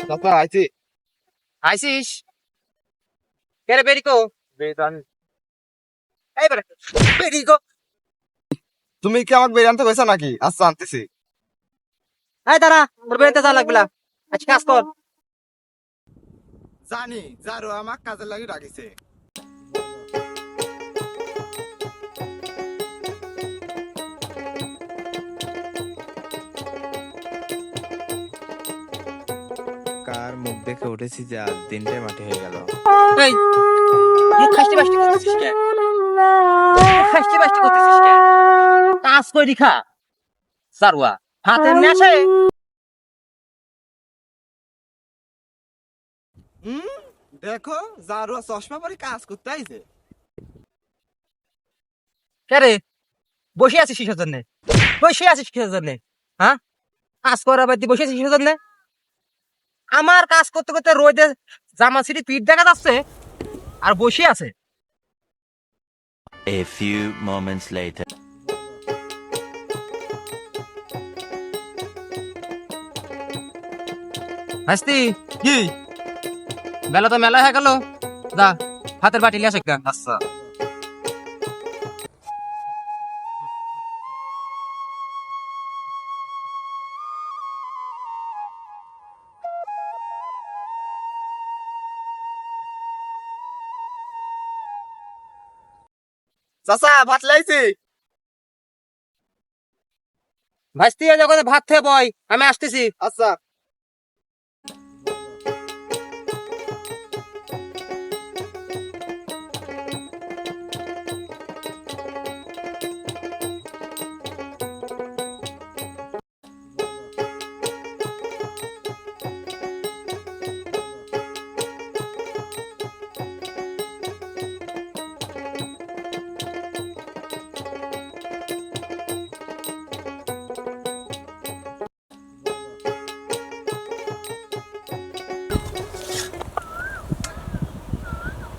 চাচা আইছি। আইসিস কে রে বেরিকো? বেদান এই বেরে বেরিকো। তুমি কি আমাকে বেরিয়ে আনতে কইছো নাকি? আচ্ছা আনতেছি। এই দাঁড়া, তোর বেরিতে যা লাগবে না। আচ্ছা কাজ কর। জানি জারু আমাক কাজে লাগি রাখিছে। কার মুখ দেখে উঠেছি যে আজ দিনটাই মাটি হয়ে গেল। এই মুখ খাইতে বাসতে করতেছিস কে? মুখ খাইতে বাসতে করতেছিস কে? কাজ করি খা সারুয়া হাতের নেশে। দেখো জারু চশমা পরে কাজ করতে আইছে। কে রে বসে আছিস কিসের জন্য? বসে আছিস কিসের জন্য? হ্যাঁ, কাজ করার বাদ দিয়ে বসে আছিস কিসের জন্য? আমার কাজ করতে করতে রোদে জামা ছিঁড়ি পিঠ দেখা যাচ্ছে আর বসে আছে। A few moments later. হাসতি কি? বেলা তো মেলা হয়ে গেল, যা হাতের বাটি লিয়ে আসে একটা। আচ্ছা। চাচা ভাত লাইছি। ভাসতি যখন ভাত খেয়ে বয়, আমি আসতেছি। আচ্ছা।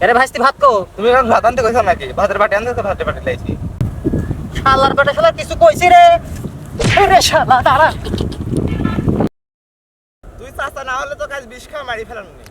আরে ভাসতি ভাত কো? তুমি এখন ভাত আনতে কইছো নাকি? ভাতের বাটি আনতে তো ভাতের বাটি লাইছি। শালার বেটা শালার কিছু কইছি রে। রে শালা দাঁড়া। তুই চাচা না হলে তো কাজ বিষ খাওয়া মারি ফেলাম নি।